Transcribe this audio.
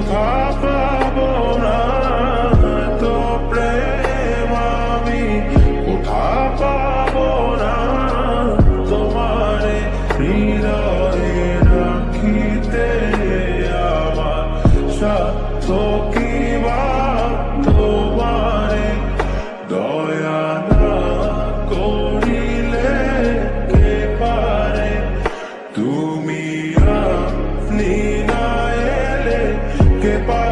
কোথা পাবো না তো প্রেম আমি কোথা পাবো না তোমারে হৃদয়ে রাখিতে আমার সাধ্য কি বা তোমারে দয়া না করিলে কে পারে তুমি আপনি না এলে কে পারে